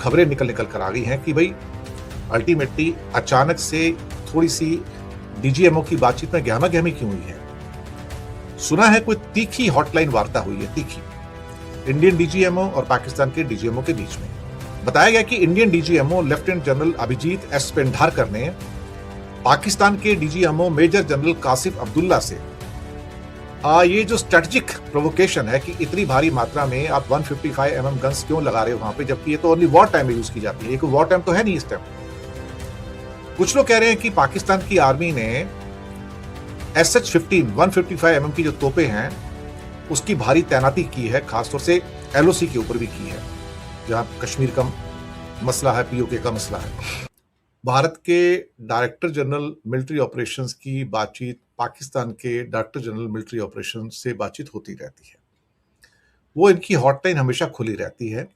खबरें निकल कर आ गई हैं कि भाई अल्टीमेटली अचानक से थोड़ी सी डीजीएमओ की बातचीत में गहमा-गहमी क्यों हुई है। सुना है कोई तीखी हॉटलाइन वार्ता हुई है, तीखी, इंडियन डीजीएमओ और पाकिस्तान के डीजीएमओ के बीच में। बताया गया कि Indian DGMO lieutenant general Abhijit S Pendharkar ने पाकिस्तान के DGMO major general Kashif Abdullah से ये जो स्ट्रेटेजिक प्रोवोकेशन है कि इतनी भारी मात्रा में आप 155 mm गन्स क्यों लगा रहे हो वहां पे, जबकि ये तो ओनली वॉर टाइम में यूज की जाती है, ये कोई वॉर टाइम तो है नहीं इस टाइम। कुछ लोग कह रहे हैं कि पाकिस्तान की आर्मी ने SH-15 155 mm की जो तोपें हैं उसकी भारी तैनाती की है, खासतौर से LOC के ऊपर भी की है, जहां कश्मीर का मसला है, POK का मसला है। भारत के डायरेक्टर जनरल मिलिट्री ऑपरेशंस की बातचीत पाकिस्तान के डायरेक्टर जनरल मिलिट्री ऑपरेशंस से बातचीत होती रहती है। वो इनकी हॉटलाइन हमेशा खुली रहती है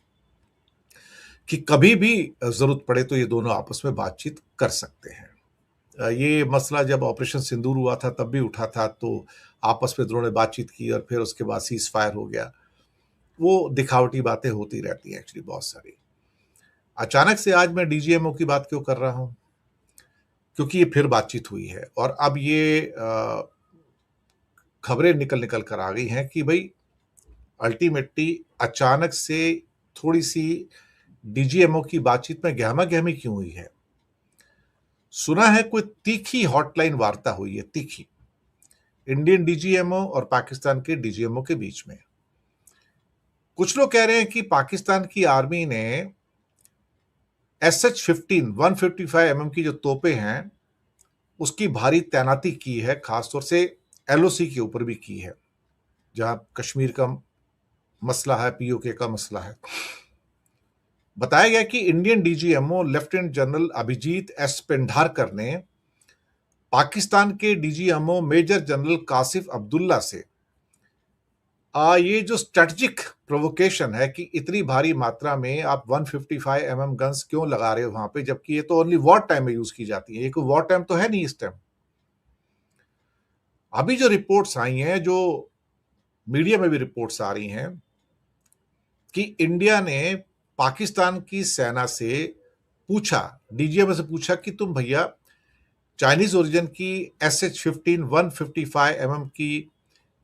कि कभी भी जरूरत पड़े तो ये दोनों आपस में बातचीत कर सकते हैं। ये मसला जब ऑपरेशन सिंदूर हुआ था तब भी उठा था, तो आपस में दोनों ने बातचीत की और फिर उसके बाद सीज फायर हो गया। वो दिखावटी बातें होती रहती हैं एक्चुअली बहुत सारी। अचानक से आज मैं डीजीएमओ की बात क्यों कर रहा हूं? क्योंकि ये फिर बातचीत हुई है और अब ये खबरें निकल कर आ गई हैं कि भाई अल्टीमेटली अचानक से थोड़ी सी डीजीएमओ की बातचीत में गहमा-गहमी क्यों हुई है। सुना है कोई तीखी हॉटलाइन वार्ता हुई है, तीखी, इंडियन डीजीएमओ और पाकिस्तान के डीजीएमओ के बीच में। कुछ लोग कह रहे हैं कि पाकिस्तान की आर्मी ने SH-15 155 mm की जो तोपें हैं उसकी भारी तैनाती की है, खासतौर से LOC के ऊपर भी की है, जहां कश्मीर का मसला है, POK का मसला है। बताया गया कि Indian DGMO lieutenant general Abhijit S Pendharkar ने पाकिस्तान के DGMO major general Kashif Abdullah से ये जो स्ट्रेटेजिक प्रोवोकेशन है कि इतनी भारी मात्रा में आप 155 mm गन्स क्यों लगा रहे हो वहां पे, जबकि ये तो ओनली वॉर टाइम में यूज की जाती है, ये कोई वॉर टाइम तो है नहीं इस टाइम। अभी जो रिपोर्ट्स आई हैं, जो मीडिया में भी रिपोर्ट्स आ रही हैं कि इंडिया ने पाकिस्तान की सेना से पूछा, डीजीएमओ से पूछा कि तुम भैया चाइनीज ओरिजिन की SH-15 155 mm की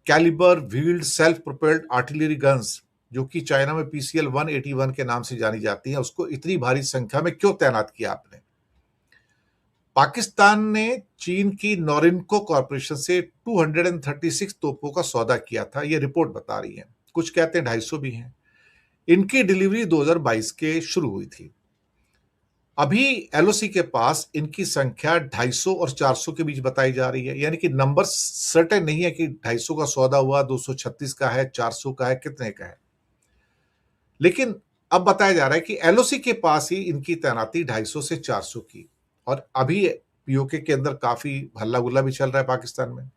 calibre wheeled self propelled artillery guns, जो कि चाइना में PCL 181 के नाम से जानी जाती है, उसको इतनी भारी संख्या में क्यों तैनात किया आपने। पाकिस्तान ने चीन की नोरिनको कॉर्पोरेशन से 236 तोपों का सौदा किया था, यह रिपोर्ट बता रही है। कुछ कहते हैं 250 भी हैं। इनकी डिलीवरी 2022 के शुरू हुई थी। अभी LOC के पास इनकी संख्या 250 और 400 के बीच बताई जा रही है, यानी कि नंबर सर्टेन नहीं है कि 250 का सौदा हुआ, 236 का है, 400 का है, कितने का है। लेकिन अब बताया जा रहा है कि LOC के पास ही इनकी तैनाती 250 से 400 की, और अभी POK के अंदर काफी हल्ला गुल्ला भी चल रहा है पाकिस्तान में।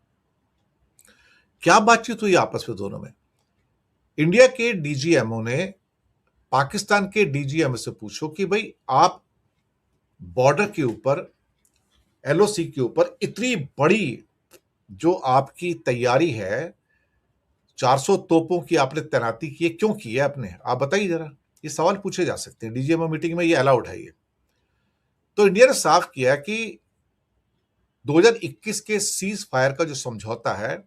क्या बातचीत हुई आपस में दोनों में? इंडिया के डीजीएमओ ने पाकिस्तान के डीजीएमओ से पूछो कि भाई आप बॉर्डर के ऊपर, LOC के ऊपर इतनी बड़ी जो आपकी तैयारी है, 400 तोपों की आपने तैनाती की है, क्यों की है आपने, आप बताइए जरा। ये सवाल पूछे जा सकते हैं, डीजीएमओ मीटिंग में ये अलाउड है। ये तो इंडिया ने साफ किया कि 2021 के सीज फायर का जो समझौता है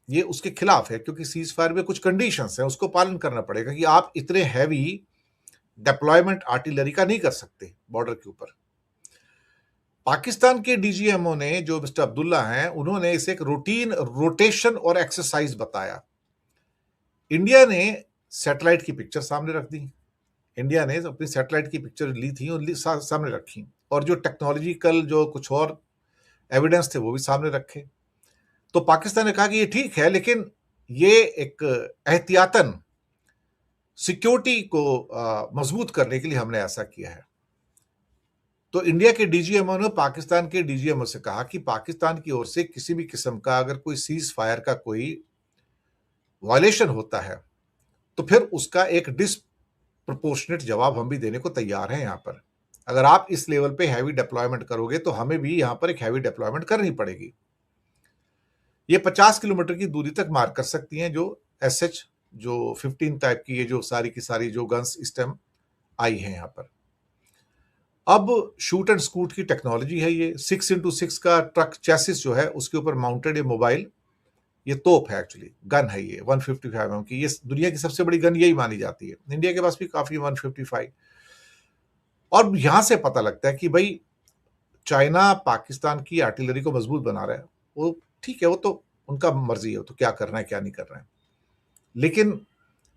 ये उसके खिलाफ है, क्योंकि सीज फायर में कुछ कंडीशंस हैं, उसको पालन करना पड़ेगा कि आप इतने हैवी डिप्लॉयमेंट आर्टिलरी का नहीं कर सकते बॉर्डर के ऊपर। पाकिस्तान के डीजीएमओ ने, जो मिस्टर अब्दुल्ला हैं, उन्होंने इसे एक रूटीन रोटेशन और एक्सरसाइज बताया। इंडिया ने सैटेलाइट की पिक्चर सामने रख दी, इंडिया ने अपनी सैटेलाइट की पिक्चर ली थी और सामने रखी, और जो टेक्नोलॉजिकल जो कुछ और एविडेंस थे वो भी सामने रखे। तो पाकिस्तान ने कहा कि ये ठीक है, लेकिन ये एक एहतियातन सिक्योरिटी को मजबूत करने के लिए हमने ऐसा किया है। तो इंडिया के डीजीएमओ ने पाकिस्तान के डीजीएमओ से कहा कि पाकिस्तान की ओर से किसी भी किस्म का अगर कोई सीज फायर का कोई वायलेशन होता है तो फिर उसका एक डिसप्रोपोर्शनेट जवाब हम भी देने को तैयार हैं। यहां पर अगर आप इस लेवल पे हैवी डिप्लॉयमेंट करोगे तो हमें भी यहां पर एक हैवी डिप्लॉयमेंट करनी पड़ेगी। ये 50 किलोमीटर की दूरी तक मार कर सकती हैं जो SH जो 15 टाइप की ये जो सारी की सारी जो गन्स इस टाइम आई हैं यहां पर। अब शूट एंड स्कूट की टेक्नोलॉजी है ये। 6x6 का ट्रक चैसिस जो है उसके ऊपर माउंटेड ये मोबाइल, ये तोप है, एक्चुअली गन है ये 155 की। ये दुनिया की सबसे बड़ी गन यही मानी जाती है। इंडिया के पास भी काफी 155। और यहां से पता लगता है कि भाई चाइना पाकिस्तान की आर्टिलरी को मजबूत बना रहा है। वो ठीक है, वो तो उनका मर्जी है, वो तो क्या करना है क्या नहीं करना है। लेकिन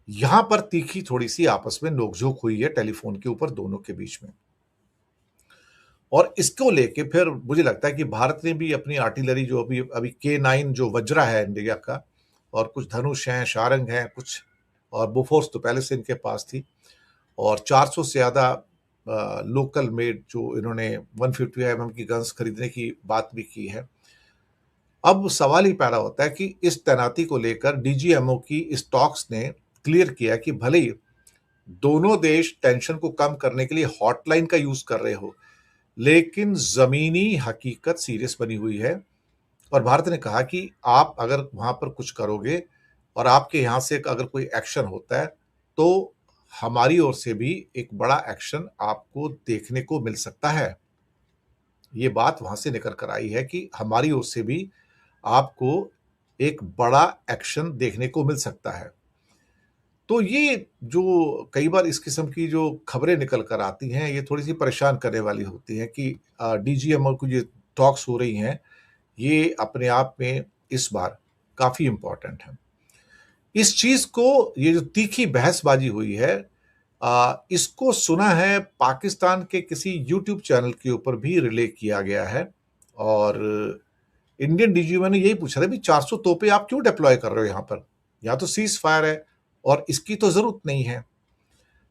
यहां पर तीखी थोड़ी सी आपस में नोकझोंक हुई है टेलीफोन के ऊपर दोनों के बीच में। और इसको लेके फिर मुझे लगता है कि भारत ने भी अपनी आर्टिलरी जो अभी अभी K9 जो वज्रा है इंडिया का, और कुछ धनुष हैं, शारंग हैं कुछ, और बोफोर्स तो पहले से इनके पास थी, और 400 से ज्यादा लोकल मेड जो इन्होंने 155 की गन्स खरीदने की बात भी की है। अब सवाल ही पैदा होता है कि इस तैनाती को लेकर DGMO की स्टॉक्स ने क्लियर किया कि भले ही दोनों देश टेंशन को कम करने के लिए हॉटलाइन का यूज कर रहे हो, लेकिन जमीनी हकीकत सीरियस बनी हुई है। और भारत ने कहा कि आप अगर वहां पर कुछ करोगे और आपके यहां से अगर कोई एक्शन होता है, तो हमारी ओर से भी एक बड़ा एक्शन आपको देखने को मिल सकता है। ये बात वहां से निकल कर आई है कि हमारी ओर से भी आपको एक बड़ा एक्शन देखने को मिल सकता है। तो ये जो कई बार इस किस्म की जो खबरें निकल कर आती हैं, ये थोड़ी सी परेशान करने वाली होती हैं कि DGMO की जो टॉक्स हो रही हैं, ये अपने आप में इस बार काफी इंपॉर्टेंट है। इस चीज को, ये जो तीखी बहसबाजी हुई है, इसको सुना है पाकिस्तान के किसी यूट्यूब चैनल के ऊपर भी रिले किया गया है। और इंडियन DGMO ने यही पूछा था, भी 400 तोपे आप क्यों डिप्लॉय कर रहे हो यहाँ पर? यहाँ तो सीज फायर है और इसकी तो जरूरत नहीं है।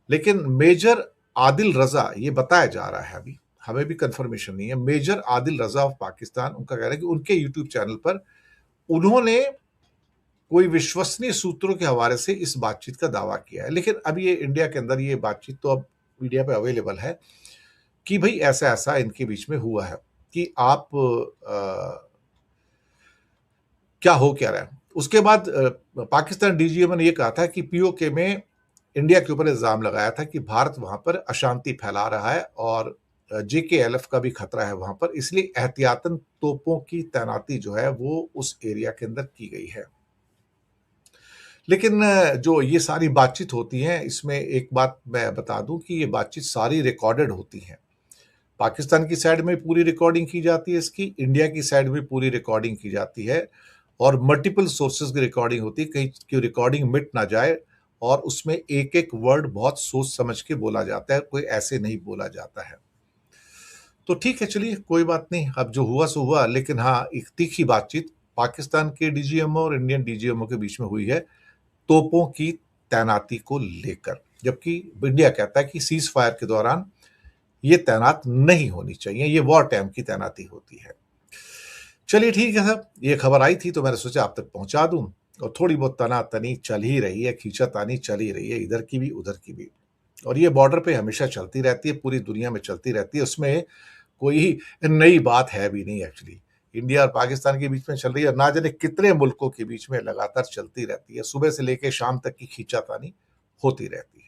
लेकिन मेजर आदिल रजा, ये बताया जा रहा है, अभी हमें भी कंफर्मेशन नहीं है, मेजर आदिल रजा ऑफ पाकिस्तान, उनका कहना है कि उनके यूट्यूब चैनल पर उन्होंने कोई विश्वसनीय सूत्रों के हवाले से इस बातचीत का दावा किया है। लेकिन अब ये इंडिया के अंदर ये बातचीत तो अब मीडिया पे अवेलेबल है कि भाई ऐसा ऐसा इनके बीच में हुआ है कि आप क्या हो क्या रहा है। उसके बाद पाकिस्तान DGMO ने यह कहा था कि POK में इंडिया के ऊपर इल्जाम लगाया था कि भारत वहां पर अशांति फैला रहा है और JKLF का भी खतरा है वहां पर, इसलिए एहतियातन तोपों की तैनाती जो है वो उस एरिया के अंदर की गई है। लेकिन जो ये सारी बातचीत होती है, इसमें एक बात मैं बता दूं कि ये बातचीत सारी रिकॉर्डेड होती है। पाकिस्तान की साइड में पूरी रिकॉर्डिंग की जाती है इसकी, इंडिया की साइड में पूरी रिकॉर्डिंग की जाती है, और मल्टीपल सोर्सेज की रिकॉर्डिंग होती है, कहीं की रिकॉर्डिंग मिट ना जाए। और उसमें एक एक वर्ड बहुत सोच समझ के बोला जाता है, कोई ऐसे नहीं बोला जाता है। तो ठीक है, चलिए कोई बात नहीं, अब जो हुआ सो हुआ। लेकिन हाँ, एक तीखी बातचीत पाकिस्तान के DGMO और इंडियन DGMO के बीच में हुई है तोपों की तैनाती को लेकर, जबकि इंडिया कहता है कि सीज फायर के दौरान ये तैनात नहीं होनी चाहिए, ये वॉर टाइम की तैनाती होती है। चलिए ठीक है साहब, ये खबर आई थी तो मैंने सोचा आप तक पहुंचा दूं। और थोड़ी बहुत तनातनी चल ही रही है, खींचातानी चल ही रही है, इधर की भी उधर की भी। और ये बॉर्डर पे हमेशा चलती रहती है, पूरी दुनिया में चलती रहती है, उसमें कोई नई बात है भी नहीं एक्चुअली। इंडिया और पाकिस्तान के बीच में चल रही है, ना जाने कितने मुल्कों के बीच में लगातार चलती रहती है, सुबह से लेकर शाम तक की खींचातानी होती रहती है।